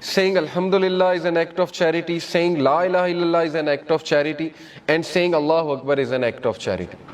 saying alhamdulillah is an act of charity, saying la ilaha illallah is an act of charity, and saying Allahu Akbar is an act of charity।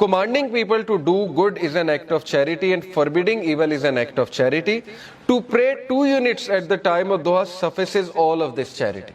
Commanding people to do good is an act of charity and forbidding evil is an act of charity. To pray 2 units at the time of duha suffices all of this charity.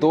2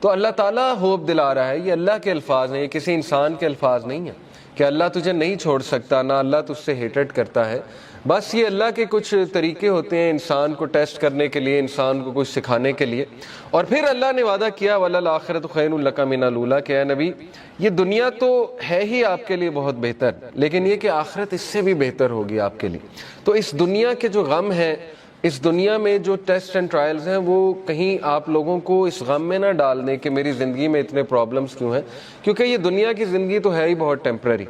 تو اللہ تعالیٰ hope دلا رہا ہے. یہ اللہ کے الفاظ ہیں, یہ کسی انسان کے الفاظ نہیں ہیں کہ اللہ تجھے نہیں چھوڑ سکتا, نہ اللہ تجھ سے ہیٹڈ کرتا ہے. بس یہ اللہ کے کچھ طریقے ہوتے ہیں انسان کو ٹیسٹ کرنے کے لیے, انسان کو کچھ سکھانے کے لیے. اور پھر اللہ نے وعدہ کیا وَلَلْآخِرَةُ خَيْرٌ لَكَ مِنَ الْأُولَىٰ, کہ اے نبی یہ دنیا تو ہے ہی آپ کے لیے بہت بہتر, لیکن یہ کہ آخرت اس سے بھی بہتر ہوگی آپ کے لیے. تو اس دنیا کے جو غم ہیں, اس دنیا میں جو ٹیسٹ اینڈ ٹرائلز ہیں, وہ کہیں آپ لوگوں کو اس غم میں نہ ڈال دیں کہ میری زندگی میں اتنے پرابلمز کیوں ہیں, کیونکہ یہ دنیا کی زندگی تو ہے ہی بہت ٹیمپرری.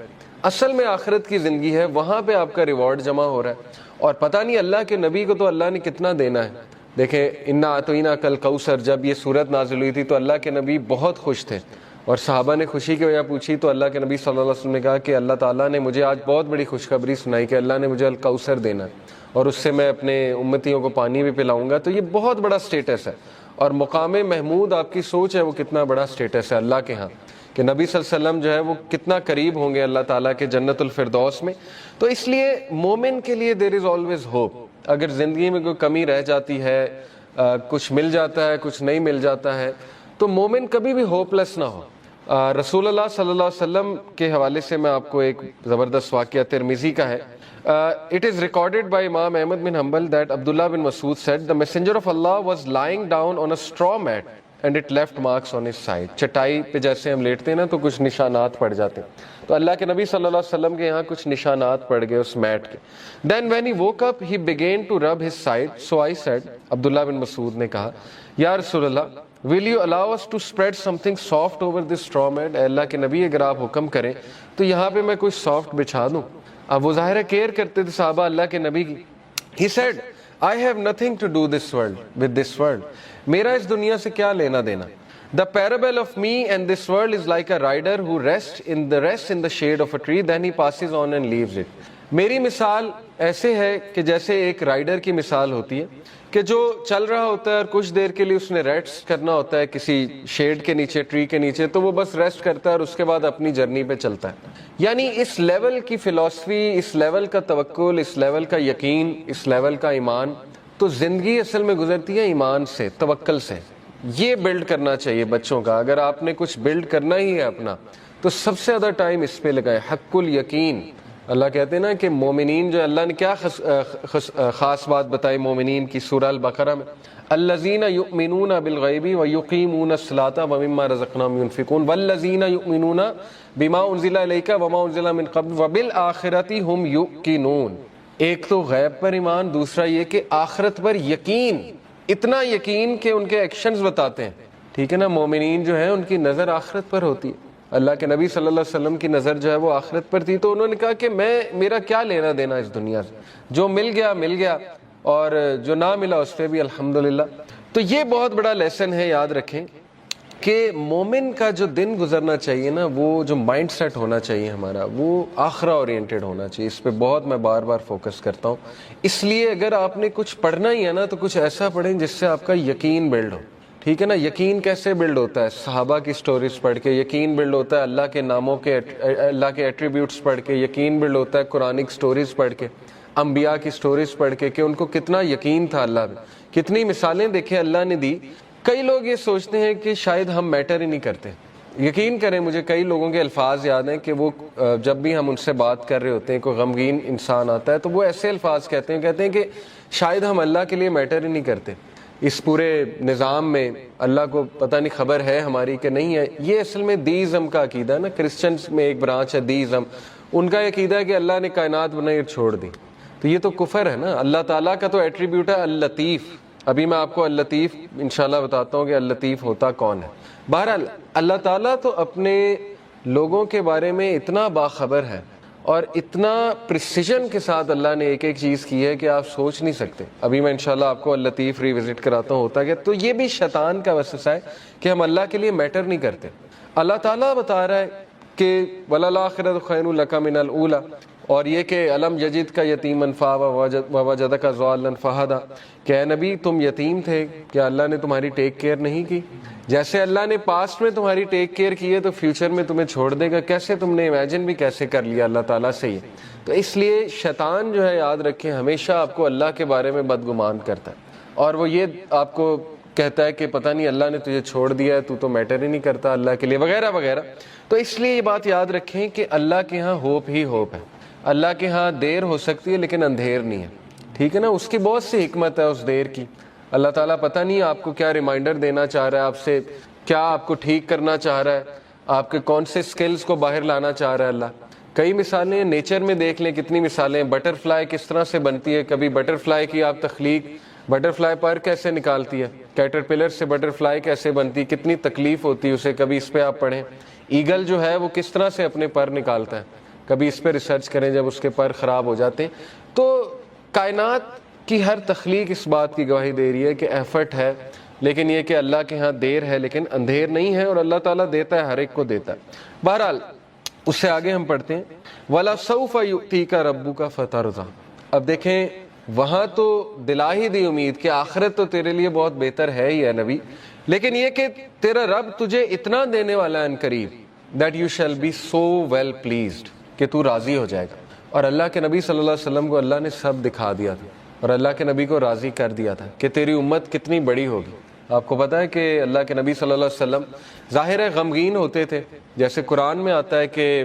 اصل میں آخرت کی زندگی ہے, وہاں پہ آپ کا ریوارڈ جمع ہو رہا ہے. اور پتہ نہیں اللہ کے نبی کو تو اللہ نے کتنا دینا ہے. دیکھیں انا اعطیناک کل کوثر, جب یہ صورت نازل ہوئی تھی تو اللہ کے نبی بہت خوش تھے, اور صحابہ نے خوشی کی وجہ پوچھی تو اللہ کے نبی صلی اللہ علیہ وسلم نے کہا کہ اللہ تعالیٰ نے مجھے آج بہت بڑی خوشخبری سنائی کہ اللہ نے مجھے الکوثر دینا ہے, اور اس سے میں اپنے امتیوں کو پانی بھی پلاؤں گا. تو یہ بہت بڑا سٹیٹس ہے, اور مقام محمود آپ کی سوچ ہے وہ کتنا بڑا سٹیٹس ہے اللہ کے ہاں, کہ نبی صلی اللہ علیہ وسلم جو ہے وہ کتنا قریب ہوں گے اللہ تعالیٰ کے جنت الفردوس میں. تو اس لیے مومن کے لیے دیر از آلویز ہوپ. اگر زندگی میں کوئی کمی رہ جاتی ہے, کچھ مل جاتا ہے کچھ نہیں مل جاتا ہے, تو مومن کبھی بھی ہوپ لیس نہ ہو. رسول اللہ صلی اللہ علیہ وسلم کے حوالے سے میں آپ کو ایک زبردست واقعہ ترمذی کا ہے. It is recorded by Imam Ahmad bin Hanbal that Abdullah bin Mas'ud said, the messenger of Allah was lying down on a straw mat and it left marks on his side. چٹائی پہ جیسے ہم لیٹتے ہیں نا تو کچھ نشانات پڑ جاتے ہیں, تو اللہ کے نبی صلی اللہ علیہ وسلم کے یہاں کچھ نشانات پڑ گئے اس میٹ کے. Then when he woke up he began to rub his side. So I said, عبداللہ بن مسعود نے کہا, یا رسول اللہ, will you allow us to spread something soft over this straw mat? اے اللہ کے نبی اگر آپ حکم کریں تو یہاں پہ میں کوئی سافٹ بچھا دوں. اب وہ ظاہر کیئر کرتے تھے صحابہ اللہ کے نبی کی. He said, I have nothing to do this world with this world. میرا اس دنیا سے کیا لینا دینا. The parable of me and this world is like a rider who rests in the shade of a tree, then he passes on and leaves it. میری مثال ایسے ہے کہ جیسے ایک رائڈر کی مثال ہوتی ہے کہ جو چل رہا ہوتا ہے اور کچھ دیر کے لیے اس نے ریسٹ کرنا ہوتا ہے کسی شیڈ کے نیچے, ٹری کے نیچے, تو وہ بس ریسٹ کرتا ہے اور اس کے بعد اپنی جرنی پہ چلتا ہے. یعنی اس لیول کی فلسفی, اس لیول کا توکل, اس لیول کا یقین, اس لیول کا ایمان. تو زندگی اصل میں گزرتی ہے ایمان سے, توکل سے. یہ بلڈ کرنا چاہیے بچوں کا. اگر آپ نے کچھ بلڈ کرنا ہی ہے اپنا تو سب سے زیادہ ٹائم اس پہ لگائیں. حق الیقین. اللہ کہتے ہیں نا کہ مومنین جو, اللہ نے کیا خاص بات بتائی مومنین کی سورہ البقرہ میں, الذین یؤمنون بالغیب ویقیمون الصلاۃ ومما رزقناہم ینفقون والذین یؤمنون بما انزل الیک وما انزل من قبل وبالآخرۃ ھم یوقنون. ایک تو غیب پر ایمان, دوسرا یہ کہ آخرت پر یقین, اتنا یقین کہ ان کے ایکشنز بتاتے ہیں. ٹھیک ہے نا, مومنین جو ہیں ان کی نظر آخرت پر ہوتی ہے. اللہ کے نبی صلی اللہ علیہ وسلم کی نظر جو ہے وہ آخرت پر تھی, تو انہوں نے کہا کہ میرا کیا لینا دینا اس دنیا سے, جو مل گیا مل گیا, اور جو نہ ملا اس پہ بھی الحمدللہ. تو یہ بہت بڑا لیسن ہے, یاد رکھیں کہ مومن کا جو دن گزرنا چاہیے نا, وہ جو مائنڈ سیٹ ہونا چاہیے ہمارا, وہ آخرہ اورینٹڈ ہونا چاہیے. اس پہ بہت میں بار بار فوکس کرتا ہوں. اس لیے اگر آپ نے کچھ پڑھنا ہی ہے نا تو کچھ ایسا پڑھیں جس سے آپ کا یقین بلڈ ہو. ٹھیک ہے نا, یقین کیسے بلڈ ہوتا ہے؟ صحابہ کی سٹوریز پڑھ کے یقین بلڈ ہوتا ہے, اللہ کے ناموں کے, اللہ کے ایٹریبیوٹس پڑھ کے یقین بلڈ ہوتا ہے, قرآنک سٹوریز پڑھ کے, انبیاء کی سٹوریز پڑھ کے کہ ان کو کتنا یقین تھا اللہ میں. کتنی مثالیں دیکھیں اللہ نے دی. کئی لوگ یہ سوچتے ہیں کہ شاید ہم میٹر ہی نہیں کرتے. یقین کریں مجھے کئی لوگوں کے الفاظ یاد ہیں کہ وہ جب بھی ہم ان سے بات کر رہے ہوتے ہیں, کوئی غمگین انسان آتا ہے تو وہ ایسے الفاظ کہتے ہیں کہ شاید ہم اللہ کے لیے میٹر ہی نہیں کرتے. اس پورے نظام میں اللہ کو پتہ نہیں خبر ہے ہماری کہ نہیں ہے. یہ اصل میں دیزم کا عقیدہ ہے نا. کرسچنز میں ایک برانچ ہے دیزم, ان کا عقیدہ ہے کہ اللہ نے کائنات بنائی اور چھوڑ دی. تو یہ تو کفر ہے نا. اللہ تعالیٰ کا تو ایٹریبیوٹ ہے اللطیف. ابھی میں آپ کو اللطیف انشاءاللہ بتاتا ہوں کہ اللطیف ہوتا کون ہے. بہرحال اللہ تعالیٰ تو اپنے لوگوں کے بارے میں اتنا باخبر ہے اور اتنا پریسیجن کے ساتھ اللہ نے ایک ایک چیز کی ہے کہ آپ سوچ نہیں سکتے. ابھی میں انشاءاللہ آپ کو اللطیف ریوزٹ کراتا ہوں ہوتا کہ. تو یہ بھی شیطان کا وسوسہ ہے کہ ہم اللہ کے لیے میٹر نہیں کرتے. اللہ تعالیٰ بتا رہا ہے کہ وَلَلْآخِرَةُ خَيْرٌ لَكَ مِنَ الْأُولَىٰ, اور یہ کہ الم یجد کا یتیمن فآویٰ ووجدک ضالا فہدیٰ, کہ اے نبی تم یتیم تھے, کیا اللہ نے تمہاری ٹیک کیئر نہیں کی؟ جیسے اللہ نے پاسٹ میں تمہاری ٹیک کیئر کی ہے تو فیوچر میں تمہیں چھوڑ دے گا. کیسے تم نے امیجن بھی کیسے کر لیا اللہ تعالیٰ سے یہ. تو اس لیے شیطان جو ہے, یاد رکھیں, ہمیشہ آپ کو اللہ کے بارے میں بدگمان کرتا ہے, اور وہ یہ آپ کو کہتا ہے کہ پتہ نہیں اللہ نے تجھے چھوڑ دیا ہے، تو میٹر ہی نہیں کرتا اللہ کے لیے، وغیرہ وغیرہ۔ تو اس لیے یہ بات یاد رکھیں کہ اللہ کے ہاں ہوپ ہی ہوپ ہے، اللہ کے ہاں دیر ہو سکتی ہے لیکن اندھیر نہیں ہے، ٹھیک ہے نا۔ اس کی بہت سی حکمت ہے اس دیر کی۔ اللہ تعالیٰ پتہ نہیں آپ کو کیا ریمائنڈر دینا چاہ رہا ہے، آپ سے کیا آپ کو ٹھیک کرنا چاہ رہا ہے، آپ کے کون سے سکلز کو باہر لانا چاہ رہا ہے اللہ۔ کئی مثالیں نیچر میں دیکھ لیں، کتنی مثالیں، بٹر فلائی کس طرح سے بنتی ہے، کبھی بٹر فلائی کی آپ تخلیق، بٹر فلائی پر کیسے نکالتی ہے، کیٹر پلر سے بٹر فلائی کیسے بنتی، کتنی تکلیف ہوتی ہے اسے، کبھی اس پہ آپ پڑھیں۔ ایگل جو ہے وہ کس طرح سے اپنے پر نکالتا ہے، کبھی اس پہ ریسرچ کریں جب اس کے پر خراب ہو جاتے ہیں۔ تو کائنات کی ہر تخلیق اس بات کی گواہی دے رہی ہے کہ ایفرٹ ہے، لیکن یہ کہ اللہ کے ہاں دیر ہے لیکن اندھیر نہیں ہے، اور اللہ تعالیٰ دیتا ہے، ہر ایک کو دیتا ہے۔ بہرحال اس سے آگے ہم پڑھتے ہیں وَلَسَوْفَ يُؤْتِيكَ رَبُّكَ فَتَرْضَىٰ۔ اب دیکھیں وہاں تو دلا ہی دی امید کہ آخرت تو تیرے لیے بہت بہتر ہے ہی ہے نبی، لیکن یہ کہ تیرا رب تجھے اتنا دینے والا ہے ان قریب that you shall be so well pleased، کہ تو راضی ہو جائے گا۔ اور اللہ کے نبی صلی اللہ علیہ وسلم کو اللہ نے سب دکھا دیا تھا، اور اللہ کے نبی کو راضی کر دیا تھا کہ تیری امت کتنی بڑی ہوگی۔ آپ کو پتا ہے کہ اللہ کے نبی صلی اللہ علیہ وسلم ظاہر ہے غمگین ہوتے تھے، جیسے قرآن میں آتا ہے کہ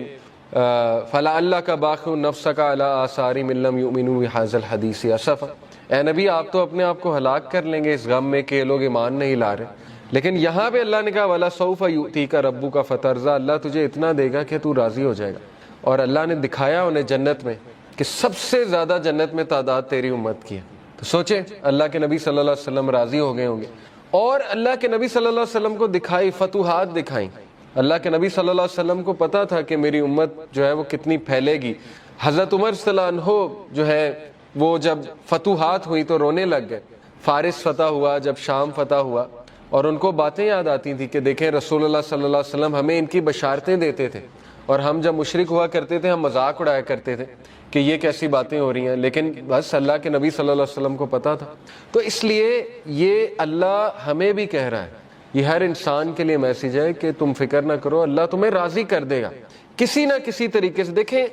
فَلَعَلَّكَ بَاخِعٌ نَفْسَكَ عَلَىٰ آثَارِهِمْ إِن لَّمْ يُؤْمِنُوا بِهَٰذَا الْحَدِيثِ أَسَفًا۔ اے نبی آپ تو اپنے آپ کو ہلاک کر لیں گے اس غم میں کہ یہ لوگ ایمان نہیں لا رہے، لیکن یہاں پہ اللہ نے کہا وَلَسَوْفَ يُؤْتِيكَ رَبُّكَ فَتَرْضَىٰ، اللہ تجھے اتنا دے گا کہ تو راضی ہو جائے گا۔ اور اللہ نے دکھایا انہیں جنت میں کہ سب سے زیادہ جنت میں تعداد تیری امت کی ہے۔ تو سوچیں اللہ کے نبی صلی اللہ علیہ وسلم راضی ہو گئے ہوں گے، اور اللہ کے نبی صلی اللہ علیہ وسلم کو دکھائی فتوحات دکھائیں۔ اللہ کے نبی صلی اللہ علیہ وسلم کو پتا تھا کہ میری امت جو ہے وہ کتنی پھیلے گی۔ حضرت عمر صلی اللہ عنہ جو ہے وہ جب فتوحات ہوئی تو رونے لگ گئے، فارس فتح ہوا، جب شام فتح ہوا، اور ان کو باتیں یاد آتی تھی کہ دیکھیں رسول اللہ صلی اللہ علیہ وسلم ہمیں ان کی بشارتیں دیتے تھے، اور ہم جب مشرک ہوا کرتے تھے ہم مذاق اڑایا کرتے تھے کہ یہ کیسی باتیں ہو رہی ہیں، لیکن بس اللہ کے نبی صلی اللہ علیہ وسلم کو پتا تھا۔ تو اس لیے یہ اللہ ہمیں بھی کہہ رہا ہے، یہ ہر انسان کے لیے میسیج ہے کہ تم فکر نہ کرو، اللہ تمہیں راضی کر دے گا کسی نہ کسی طریقے سے۔ دیکھیں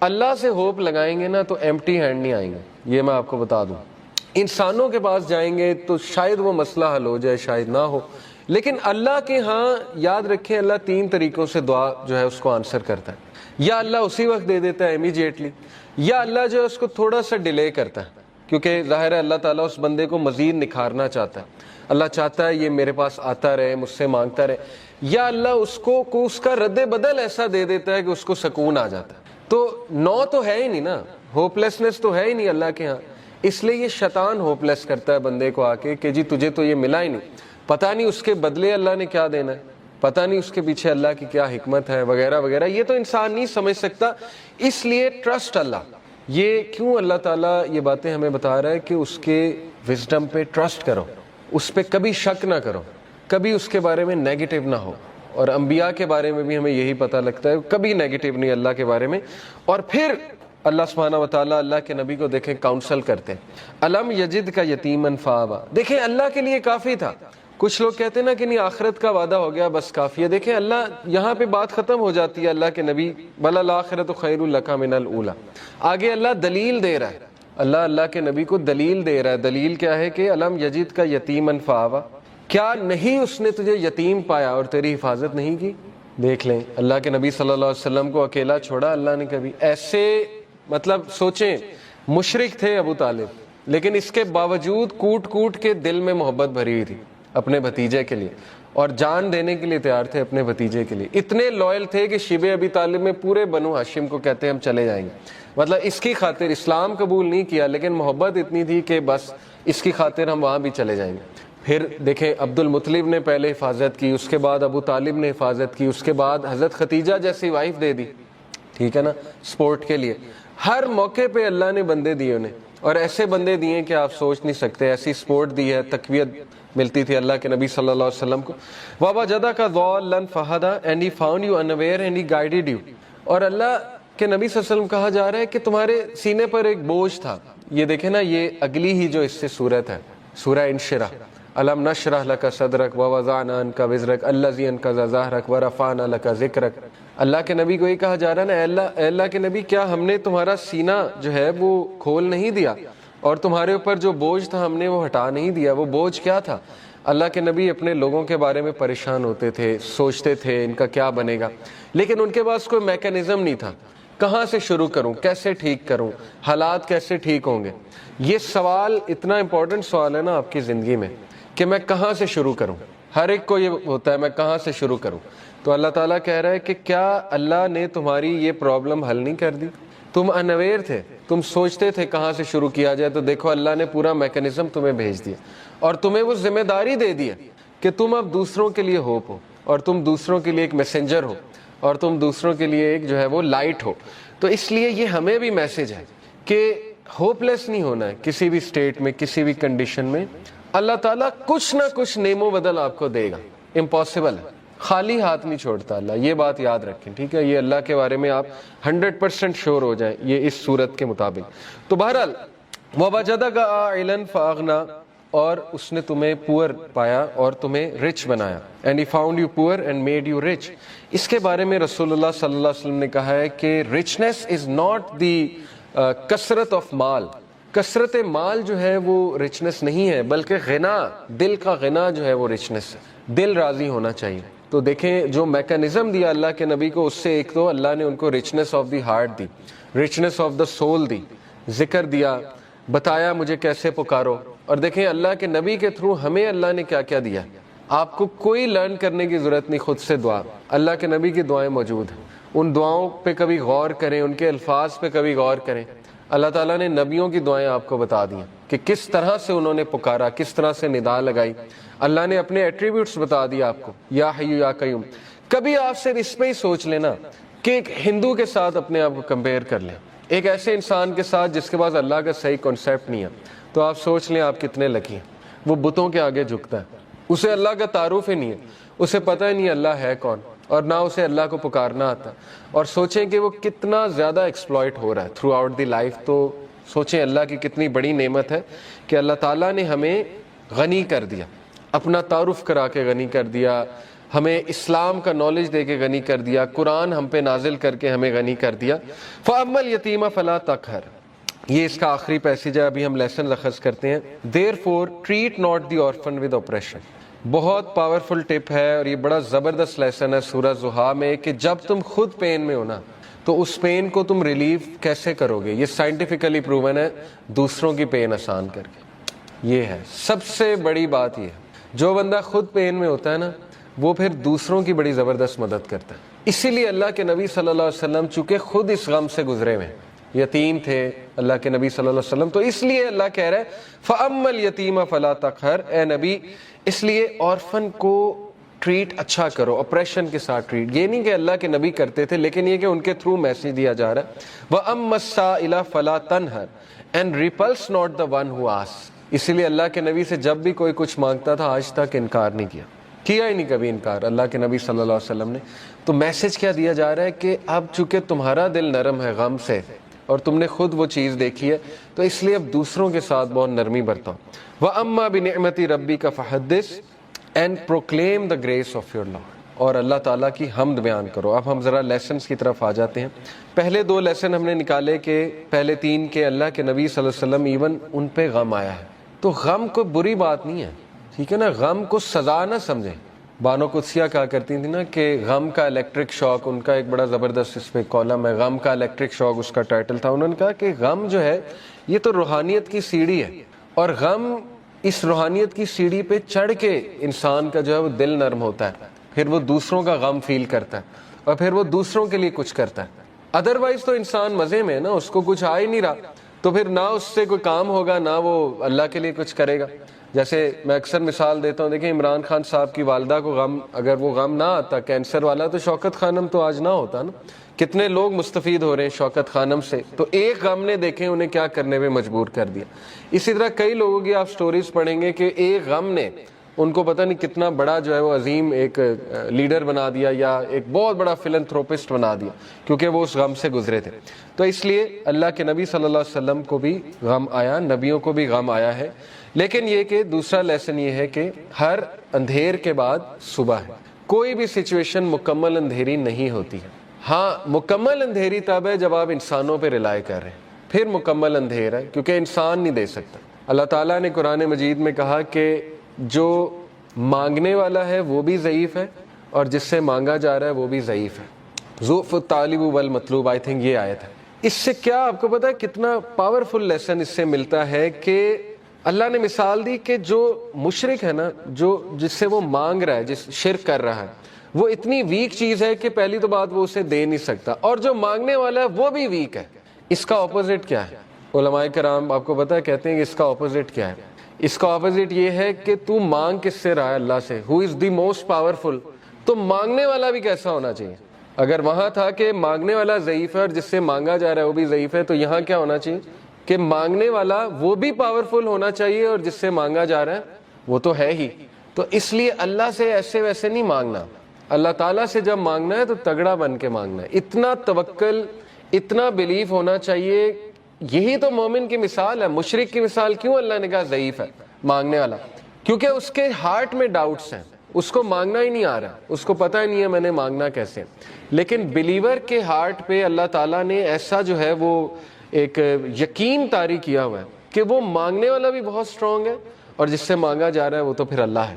اللہ سے ہوپ لگائیں گے نا تو ایمپٹی ہینڈ نہیں آئیں گے، یہ میں آپ کو بتا دوں۔ انسانوں کے پاس جائیں گے تو شاید وہ مسئلہ حل ہو جائے، شاید نہ ہو، لیکن اللہ کے ہاں یاد رکھیں اللہ تین طریقوں سے دعا جو ہے اس کو آنسر کرتا ہے۔ یا اللہ اسی وقت دے دیتا ہے امیجیٹلی، یا اللہ جو ہے اس کو تھوڑا سا ڈیلے کرتا ہے، کیونکہ ظاہر ہے اللہ تعالیٰ اس بندے کو مزید نکھارنا چاہتا ہے، اللہ چاہتا ہے یہ میرے پاس آتا رہے، مجھ سے مانگتا رہے، یا اللہ اس کو اس کا رد بدل ایسا دے دیتا ہے کہ اس کو سکون آ جاتا ہے۔ تو نو تو ہے ہی نہیں نا، ہوپلیسنس تو ہے ہی نہیں اللہ کے ہاں، اس لیے یہ شیطان ہوپلیس کرتا ہے بندے کو آ کے کہ جی تجھے تو یہ ملا ہی نہیں، پتہ نہیں اس کے بدلے اللہ نے کیا دینا ہے، پتہ نہیں اس کے پیچھے اللہ کی کیا حکمت ہے، وغیرہ وغیرہ۔ یہ تو انسان نہیں سمجھ سکتا، اس لیے ٹرسٹ اللہ۔ یہ کیوں اللہ تعالیٰ یہ باتیں ہمیں بتا رہا ہے کہ اس کے وزڈم پہ ٹرسٹ کرو، اس پہ کبھی شک نہ کرو، کبھی اس کے بارے میں نیگیٹو نہ ہو۔ اور انبیاء کے بارے میں بھی ہمیں یہی پتہ لگتا ہے، کبھی نیگیٹو نہیں اللہ کے بارے میں۔ اور پھر اللہ سبحانہ و تعالیٰ اللہ کے نبی کو دیکھیں کاؤنسل کرتے ہیں، الم یجد کا یتیمن فآویٰ، دیکھیں اللہ کے لیے کافی تھا۔ کچھ لوگ کہتے ہیں نا کہ نہیں آخرت کا وعدہ ہو گیا بس کافی ہے، دیکھیں اللہ یہاں پہ بات ختم ہو جاتی ہے اللہ کے نبی، وَلَلْآخِرَةُ خَيْرٌ لَكَ مِنَ الْأُولَىٰ، آگے اللہ دلیل دے رہا ہے، اللہ کے نبی کو دلیل دے رہا ہے۔ دلیل کیا ہے کہ الم یجد کا یتیمن فآویٰ، کیا نہیں اس نے تجھے یتیم پایا اور تیری حفاظت نہیں کی؟ دیکھ لیں اللہ کے نبی صلی اللہ علیہ وسلم کو اکیلا چھوڑا اللہ نے کبھی؟ ایسے مطلب سوچیں، مشرک تھے ابو طالب، لیکن اس کے باوجود کوٹ کوٹ کے دل میں محبت بھری ہوئی تھی اپنے بھتیجے کے لیے، اور جان دینے کے لیے تیار تھے اپنے بھتیجے کے لیے، اتنے لوئل تھے کہ شیبہ ابی طالب میں پورے بنو ہاشم کو کہتے ہیں ہم چلے جائیں گے، مطلب اس کی خاطر اسلام قبول نہیں کیا لیکن محبت اتنی تھی کہ بس اس کی خاطر ہم وہاں بھی چلے جائیں گے۔ پھر دیکھیں عبد المطلب نے پہلے حفاظت کی، اس کے بعد ابو طالب نے حفاظت کی، اس کے بعد حضرت ختیجہ جیسی وائف دے دی، ٹھیک ہے نا، سپورٹ کے لیے۔ ہر موقع پہ اللہ نے بندے دیے انہیں، اور ایسے بندے دیے کہ آپ سوچ نہیں سکتے، ایسی سپورٹ دی ہے، تقویت ملتی تھی اللہ کے نبی صلی اللہ علیہ وسلم کو۔ وَوَجَدَكَ ضَالًّا فَهَدَىٰ and he found you unaware and he guided you، اور اللہ کے نبی صلی اللہ علیہ وسلم کہا جا رہا ہے کہ تمہارے سینے پر ایک بوجھ تھا۔ یہ دیکھیں نا، یہ اگلی ہی جو اس سے صورت ہے، سورہ انشرح، الم نشرح لک صدرک ووضعنا عنک وزرک الذی انقض ظہرک ورفعنا لک ذکرک۔ اللہ کے نبی کو یہ کہا جا رہا ہے نا، اے اللہ کے نبی کیا ہم نے تمہارا سینہ جو ہے وہ کھول نہیں دیا، اور تمہارے اوپر جو بوجھ تھا ہم نے وہ ہٹا نہیں دیا؟ وہ بوجھ کیا تھا؟ اللہ کے نبی اپنے لوگوں کے بارے میں پریشان ہوتے تھے, سوچتے تھے ان کا کیا بنے گا, لیکن ان کے پاس کوئی میکینزم نہیں تھا. کہاں سے شروع کروں, کیسے ٹھیک کروں, حالات کیسے ٹھیک ہوں گے. یہ سوال اتنا امپورٹنٹ سوال ہے نا آپ کی زندگی میں کہ میں کہاں سے شروع کروں. ہر ایک کو یہ ہوتا ہے میں کہاں سے شروع کروں. تو اللہ تعالیٰ کہہ رہا ہے کہ کیا اللہ نے تمہاری یہ پرابلم حل نہیں کر دی؟ تم انویئر تھے, تم سوچتے تھے کہاں سے شروع کیا جائے, تو دیکھو اللہ نے پورا میکینزم تمہیں بھیج دیا اور تمہیں وہ ذمہ داری دے دی ہے کہ تم اب دوسروں کے لیے ہوپ ہو, اور تم دوسروں کے لیے ایک میسنجر ہو, اور تم دوسروں کے لیے ایک جو ہے وہ لائٹ ہو. تو اس لیے یہ ہمیں بھی میسج ہے کہ ہوپ لیس نہیں ہونا ہے کسی بھی اسٹیٹ میں, کسی بھی کنڈیشن میں. اللہ تعالیٰ کچھ نہ کچھ نعم و بدل آپ کو دے گا, امپاسبل ہے, خالی ہاتھ نہیں چھوڑتا اللہ, یہ بات یاد رکھیں, ٹھیک ہے. یہ اللہ کے بارے میں آپ 100% شور ہو جائیں یہ اس صورت کے مطابق. تو بہرحال وَوَجَدَكَ عَائِلًا فَأَغْنَىٰ, اور اس نے تمہیں پور پایا اور تمہیں رچ بنایا. And he found you poor and made you rich. اس کے بارے میں رسول اللہ صلی اللہ علیہ وسلم نے کہا ہے کہ رچنس از ناٹ دی کثرت آف مال. کثرت مال جو ہے وہ رچنس نہیں ہے, بلکہ غنا, دل کا غنا جو ہے وہ رچنس ہے. دل راضی ہونا چاہیے. تو دیکھیں جو میکانزم دیا اللہ کے نبی کو, اس سے ایک تو اللہ نے ان کو رچنس آف دی ہارٹ دی, رچنس آف دا سول دی, ذکر دیا, بتایا مجھے کیسے پکارو. اور دیکھیں اللہ کے نبی کے تھرو ہمیں اللہ نے کیا کیا دیا. آپ کو کوئی لرن کرنے کی ضرورت نہیں, خود سے دعا, اللہ کے نبی کی دعائیں موجود ہیں. ان دعاؤں پہ کبھی غور کریں, ان کے الفاظ پہ کبھی غور کریں. اللہ تعالیٰ نے نبیوں کی دعائیں آپ کو بتا دی کہ کس طرح سے انہوں نے پکارا, کس طرح سے ندا لگائی. اللہ نے اپنے ایٹریبیوٹس بتا دیا آپ کو, یا حیو یا قیوم. کبھی آپ صرف اس پہ ہی سوچ لینا کہ ایک ہندو کے ساتھ اپنے آپ کو کمپیئر کر لیں, ایک ایسے انسان کے ساتھ جس کے پاس اللہ کا صحیح کانسیپٹ نہیں ہے, تو آپ سوچ لیں آپ کتنے لکی ہیں. وہ بتوں کے آگے جھکتا ہے, اسے اللہ کا تعارف ہی نہیں ہے, اسے پتہ ہی نہیں اللہ ہے کون, اور نہ اسے اللہ کو پکارنا آتا. اور سوچیں کہ وہ کتنا زیادہ ایکسپلائٹ ہو رہا ہے تھرو آؤٹ دی لائف. تو سوچیں اللہ کی کتنی بڑی نعمت ہے کہ اللہ تعالیٰ نے ہمیں غنی کر دیا, اپنا تعارف کرا کے غنی کر دیا, ہمیں اسلام کا نالج دے کے غنی کر دیا, قرآن ہم پہ نازل کر کے ہمیں غنی کر دیا. فَأَمَّا الْيَتِيمَ فَلَا تَقْهَرْ, یہ اس کا آخری پیسیج ہے, ابھی ہم لیسن اخذ کرتے ہیں. Therefore treat not the orphan with oppression. بہت پاورفل ٹپ ہے اور یہ بڑا زبردست لیسن ہے سورہ زحا میں کہ جب تم خود پین میں ہو نا تو اس پین کو تم ریلیو کیسے کرو گے. یہ سائنٹیفکلی پروون ہے, دوسروں کی پین آسان کر کے. یہ ہے سب سے بڑی بات. یہ جو بندہ خود پین میں ہوتا ہے نا وہ پھر دوسروں کی بڑی زبردست مدد کرتا ہے. اسی لیے اللہ کے نبی صلی اللہ علیہ وسلم چونکہ خود اس غم سے گزرے ہوئے, یتیم تھے اللہ کے نبی صلی اللہ علیہ وسلم, تو اس لیے اللہ کہہ رہا ہے فَأَمَّا الْيَتِيمَ فَلَا تَقْهَرْ, اے نبی اس لیے آرفن کو ٹریٹ اچھا کرو, اپریشن کے ساتھ ٹریٹ. یہ نہیں کہ اللہ کے نبی کرتے تھے, لیکن یہ کہ ان کے تھرو میسج دیا جا رہا ہے. وَأَمَّا السَّائِلَ فَلَا تَنْهَرْ and repulse not the one who asks. اسی لیے اللہ کے نبی سے جب بھی کوئی کچھ مانگتا تھا آج تک انکار نہیں کیا ہی نہیں کبھی انکار اللہ کے نبی صلی اللہ علیہ وسلم نے. تو میسج کیا دیا جا رہا ہے کہ اب چونکہ تمہارا دل نرم ہے غم سے اور تم نے خود وہ چیز دیکھی ہے, تو اس لیے اب دوسروں کے ساتھ بہت نرمی برتاؤ. وَأَمَّا بِنِعْمَةِ رَبِّكَ فَحَدِّثْ and proclaim the grace of your Lord, اور اللہ تعالیٰ کی حمد بیان کرو. اب ہم ذرا لیسنز کی طرف آ جاتے ہیں. پہلے 2 لیسن ہم نے نکالے کہ پہلے 3 کے اللہ کے نبی صلی اللہ علیہ وسلم ایون ان پہ غم آیا ہے. تو غم کوئی بری بات نہیں ہے, ٹھیک ہے نا, غم کو سزا نہ سمجھیں. بانو قدسیہ کہا کرتی تھی نا کہ غم کا الیکٹرک شاک, ان کا ایک بڑا زبردست اس پہ کالم ہے, غم کا الیکٹرک شاک اس کا ٹائٹل تھا. انہوں نے کہا کہ غم جو ہے یہ تو روحانیت کی سیڑھی ہے, اور غم اس روحانیت کی سیڑھی پہ چڑھ کے انسان کا جو ہے وہ دل نرم ہوتا ہے, پھر وہ دوسروں کا غم فیل کرتا ہے اور پھر وہ دوسروں کے لیے کچھ کرتا ہے. ادروائز تو انسان مزے میں نا, اس کو کچھ آ ہی نہیں رہا, تو پھر نہ اس سے کوئی کام ہوگا نہ وہ اللہ کے لیے کچھ کرے گا. جیسے میں اکثر مثال دیتا ہوں, دیکھیں عمران خان صاحب کی والدہ کو غم, اگر وہ غم نہ آتا کینسر والا, تو شوکت خانم تو آج نہ ہوتا نا. کتنے لوگ مستفید ہو رہے ہیں شوکت خانم سے, تو ایک غم نے دیکھیں انہیں کیا کرنے میں مجبور کر دیا. اسی طرح کئی لوگوں کی آپ سٹوریز پڑھیں گے کہ ایک غم نے ان کو پتہ نہیں کتنا بڑا جو ہے وہ عظیم ایک لیڈر بنا دیا یا ایک بہت بڑا فلنتھروپسٹ بنا دیا, کیونکہ وہ اس غم سے گزرے تھے. تو اس لیے اللہ کے نبی صلی اللہ علیہ وسلم کو بھی غم آیا, نبیوں کو بھی غم آیا ہے. لیکن یہ کہ دوسرا لیسن یہ ہے کہ ہر اندھیر کے بعد صبح ہے. کوئی بھی سچویشن مکمل اندھیری نہیں ہوتی ہے. ہاں مکمل اندھیری تب ہے جب آپ انسانوں پہ ریلائی کر رہے ہیں, پھر مکمل اندھیر ہے, کیونکہ انسان نہیں دے سکتا. اللہ تعالیٰ نے قرآن مجید میں کہا کہ جو مانگنے والا ہے وہ بھی ضعیف ہے اور جس سے مانگا جا رہا ہے وہ بھی ضعیف ہے. ضعف الطالب والمطلوب، آئی تھنک یہ آیت ہے. اس سے کیا آپ کو پتا ہے کتنا پاورفل لیسن اس سے ملتا ہے کہ اللہ نے مثال دی کہ جو مشرک ہے نا، جو جس سے وہ مانگ رہا ہے، جس شرک کر رہا ہے، وہ اتنی ویک چیز ہے کہ پہلی تو بات وہ اسے دے نہیں سکتا، اور جو مانگنے والا ہے وہ بھی ویک ہے. اس کا اپوزٹ کیا ہے؟ علماء کرام آپ کو پتا ہے کہتے ہیں کہ اس کا اپوزٹ کیا ہے. اس کا اپوزٹ یہ ہے کہ تو مانگ کس سے رہا ہے؟ اللہ سے. ہو از دی موسٹ پاورفل. تو مانگنے والا بھی کیسا ہونا چاہیے؟ اگر وہاں تھا کہ مانگنے والا ضعیف ہے اور جس سے مانگا جا رہا ہے وہ بھی ضعیف ہے، تو یہاں کیا ہونا چاہیے کہ مانگنے والا وہ بھی پاورفل ہونا چاہیے اور جس سے مانگا جا رہا ہے وہ تو ہے ہی. تو اس لیے اللہ سے ایسے ویسے نہیں مانگنا. اللہ تعالیٰ سے جب مانگنا ہے تو تگڑا بن کے مانگنا ہے. اتنا توکل، اتنا بلیف ہونا چاہیے. یہی تو مومن کی مثال ہے. مشرک کی مثال کیوں اللہ نے کہا ضعیف ہے مانگنے والا؟ کیونکہ اس کے ہارٹ میں ڈاؤٹس ہیں، اس کو مانگنا ہی نہیں آ رہا، اس کو پتہ ہی نہیں ہے میں نے مانگنا کیسے. لیکن بلیور کے ہارٹ پہ اللہ تعالیٰ نے ایسا جو ہے وہ ایک یقین طاری کیا ہوا ہے کہ وہ مانگنے والا بھی بہت اسٹرانگ ہے اور جس سے مانگا جا رہا ہے وہ تو پھر اللہ ہے.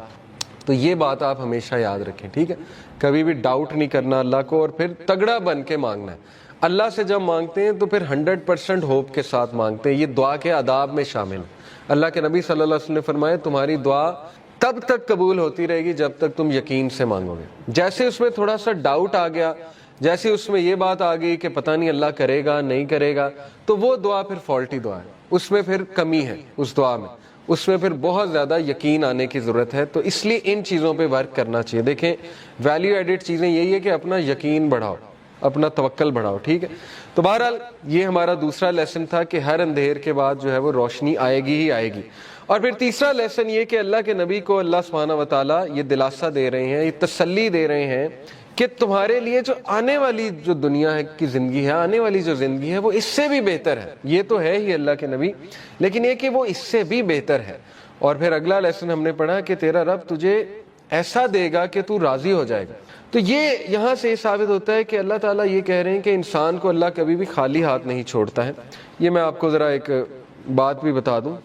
تو یہ بات آپ ہمیشہ یاد رکھیں، ٹھیک ہے؟ کبھی بھی ڈاؤٹ نہیں کرنا اللہ کو، اور پھر تگڑا بن کے مانگنا ہے. اللہ سے جب مانگتے ہیں تو پھر 100% ہوپ کے ساتھ مانگتے ہیں. یہ دعا کے آداب میں شامل ہے. اللہ کے نبی صلی اللہ علیہ وسلم نے فرمایا تمہاری دعا تب تک قبول ہوتی رہے گی جب تک تم یقین سے مانگو گے. جیسے اس میں تھوڑا سا ڈاؤٹ آ گیا، جیسے اس میں یہ بات آ گئی کہ پتہ نہیں اللہ کرے گا نہیں کرے گا، تو وہ دعا پھر فالٹی دعا ہے. اس میں پھر کمی ہے، اس دعا میں اس میں پھر بہت زیادہ یقین آنے کی ضرورت ہے. تو اس لیے ان چیزوں پہ ورک کرنا چاہیے. دیکھیں ویلیو ایڈڈ چیزیں یہی ہے کہ اپنا یقین بڑھاؤ، اپنا توکل بڑھاؤ، ٹھیک ہے؟ تو بہرحال یہ ہمارا دوسرا لیسن تھا کہ ہر اندھیر کے بعد جو ہے وہ روشنی آئے گی ہی آئے گی. اور پھر تیسرا لیسن یہ کہ اللہ کے نبی کو اللہ سبحانہ و تعالیٰ یہ دلاسا دے رہے ہیں، یہ تسلی دے رہے ہیں کہ تمہارے لیے جو آنے والی جو دنیا ہے کی زندگی ہے، آنے والی جو زندگی ہے وہ اس سے بھی بہتر ہے. یہ تو ہے ہی اللہ کے نبی، لیکن یہ کہ وہ اس سے بھی بہتر ہے. اور پھر اگلا لیسن ہم نے پڑھا کہ تیرا رب تجھے ایسا دے گا کہ تو راضی ہو جائے گا. تو یہ یہاں سے یہ ثابت ہوتا ہے کہ اللہ تعالیٰ یہ کہہ رہے ہیں کہ انسان کو اللہ کبھی بھی خالی ہاتھ نہیں چھوڑتا ہے. یہ میں آپ کو ذرا ایک بات بھی بتا دوں.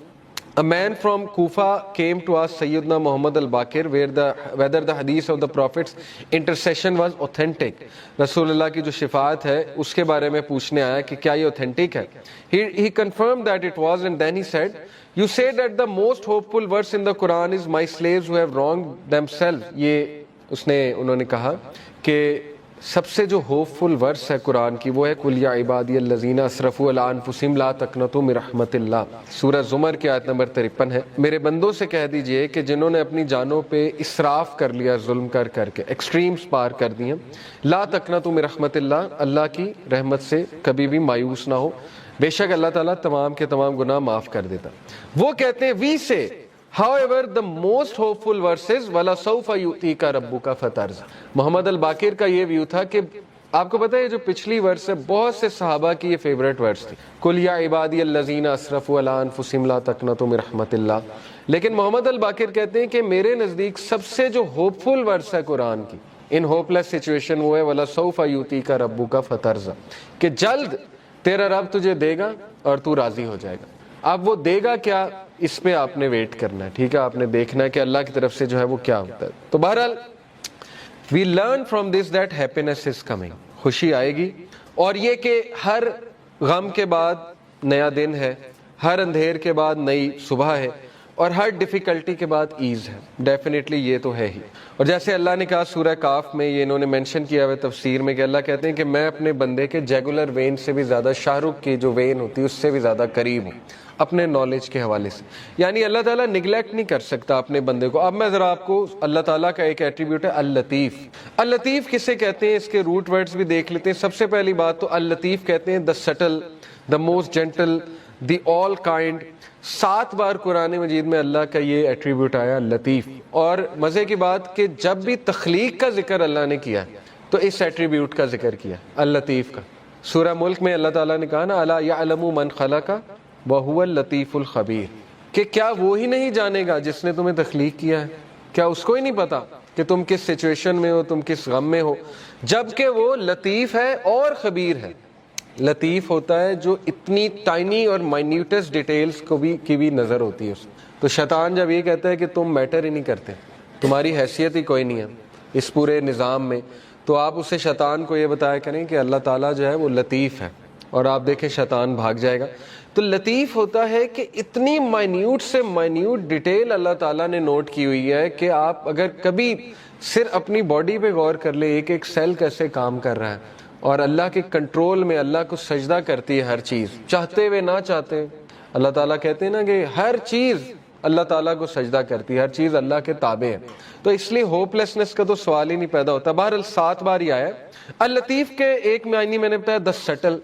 A man from Kufa came to ask Sayyidina Muhammad al-Baqir whether the hadith of the Prophet's intercession was authentic. رسول اللہ کی جو شفاعت ہے اس کے بارے میں پوچھنے آیا کہ کیا یہ authentic ہے. He confirmed that it was, and then he said, you say that the most hopeful verse in the Quran is my slaves who have wronged themselves. یہ انہوں نے کہا کہ سب سے جو ہوپ فل ورس ہے قرآن کی وہ ہے قل یا عبادی الذین اسرفوا علی انفسہم لا تقنطوا من رحمت اللہ. سورہ زمر کی آیت نمبر 53 ہے. میرے بندوں سے کہہ دیجئے کہ جنہوں نے اپنی جانوں پہ اسراف کر لیا، ظلم کر کے ایکسٹریمز پار کر دی ہیں، لا تقنطوا من رحمت اللہ، اللہ کی رحمت سے کبھی بھی مایوس نہ ہو، بے شک اللہ تعالیٰ تمام کے تمام گناہ معاف کر دیتا. وہ کہتے ہیں وی سے however the most hopeful verse is وَلَسَوْفَ يُؤْتِيكَ رَبُّكَ فَتَرْضَىٰ. محمد الباقر کا یہ ویو تھا کہ آپ کو پتہ ہے جو پچھلی ورس ہے بہت سے صحابہ کی یہ فیوریٹ ورس تھی، قُلْ يَا عِبَادِيَ الَّذِينَ أَسْرَفُوا عَلَىٰ أَنفُسِهِمْ لَا تَقْنَطُوا مِن رَحْمَتِ اللَّهِ. لیکن محمد الباقر کہتے ہیں کہ میرے نزدیک سب سے جو ہوپ فل ورس ہے قرآن کی ان ہوپ لیس سچویشن وہ ہے وَلَسَوْفَ يُؤْتِيكَ رَبُّكَ فَتَرْضَىٰ، کہ جلد تیرا رب تجھے دے گا اور تو راضی ہو جائے گا. اب وہ دے گا کیا، اس پہ آپ نے ویٹ کرنا ہے، ٹھیک ہے؟ آپ نے دیکھنا ہے کہ اللہ کی طرف سے جو ہے وہ کیا ہوتا ہے. تو بہرحال we learn from this that happiness is coming. خوشی آئے گی، اور یہ کہ ہر غم کے بعد نیا دن ہے، ہر اندھیر کے بعد نئی صبح ہے، اور ہر ڈیفیکلٹی کے بعد ایز ہے. ڈیفینیٹلی یہ تو ہے ہی. اور جیسے اللہ نے کہا سورہ کاف میں، یہ انہوں نے مینشن کیا ہوا تفسیر میں کہ اللہ کہتے ہیں کہ میں اپنے بندے کے جیگولر وین سے بھی زیادہ، شاہ رخ کی جو وین ہوتی ہے اس سے بھی زیادہ قریب ہوں اپنے نالج کے حوالے سے. یعنی اللہ تعالیٰ نگلیکٹ نہیں کر سکتا اپنے بندے کو. اب میں ذرا آپ کو اللہ تعالیٰ کا ایک ایٹریبیوٹ ہے اللطیف. اللطیف کسے کہتے ہیں، اس کے روٹ ورڈز بھی دیکھ لیتے ہیں. سب سے پہلی بات تو اللطیف کہتے ہیں the subtle, the most gentle, the all kind. 7 بار قرآن مجید میں اللہ کا یہ ایٹریبیوٹ آیا لطیف. اور مزے کی بات کہ جب بھی تخلیق کا ذکر اللہ نے کیا تو اس ایٹریبیوٹ کا ذکر کیا، اللطیف کا. سورہ ملک میں اللہ تعالیٰ نے کہا نا الا یعلم من خلق وَهُوَ اللطیف الخبیر، کہ کیا وہی نہیں جانے گا جس نے تمہیں تخلیق کیا ہے؟ کیا اس کو ہی نہیں پتا کہ تم کس سچویشن میں ہو، تم کس غم میں ہو؟ جبکہ وہ لطیف ہے اور خبیر ہے. لطیف ہوتا ہے جو اتنی ٹائنی اور مائنیوٹس ڈیٹیلز کو بھی کی بھی نظر ہوتی ہے اس. تو شیطان جب یہ کہتا ہے کہ تم میٹر ہی نہیں کرتے، تمہاری حیثیت ہی کوئی نہیں ہے اس پورے نظام میں، تو آپ اسے شیطان کو یہ بتایا کریں کہ اللہ تعالیٰ جو ہے وہ لطیف ہے، اور آپ دیکھیں شیطان بھاگ جائے گا۔ تو لطیف ہوتا ہے کہ اتنی مائنیوٹ سے مائنیوٹ ڈیٹیل اللہ تعالیٰ نے نوٹ کی ہوئی ہے کہ آپ اگر کبھی صرف اپنی باڈی پہ غور کر لیں، ایک ایک سیل کیسے کام کر رہا ہے، اور اللہ کے کنٹرول میں اللہ کو سجدہ کرتی ہے ہر چیز، چاہتے ہوئے نہ چاہتے ہوئے۔ اللہ تعالیٰ کہتے ہیں نا کہ ہر چیز اللہ تعالیٰ کو سجدہ کرتی ہے، ہر چیز اللہ کے تابع ہے، تو اس لیے ہوپ لیسنس کا تو سوال ہی نہیں پیدا ہوتا۔ بہرحال 7 بار ہی آیا ہے۔ اللطیف کے ایک معنی میں نے بتایا the subtle،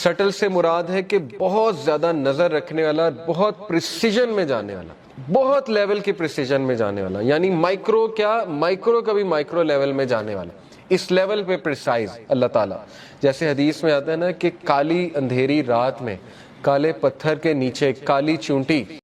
سٹل سے مراد ہے کہ بہت زیادہ نظر رکھنے والا، بہت پریسیجن میں جانے والا، بہت لیول کی پریسیجن میں جانے والا، یعنی مائکرو کا بھی مائکرو لیول میں جانے والا، اس لیول پہ پریسائز اللہ تعالیٰ۔ جیسے حدیث میں آتا ہے نا کہ کالی اندھیری رات میں کالے پتھر کے نیچے کالی چونٹی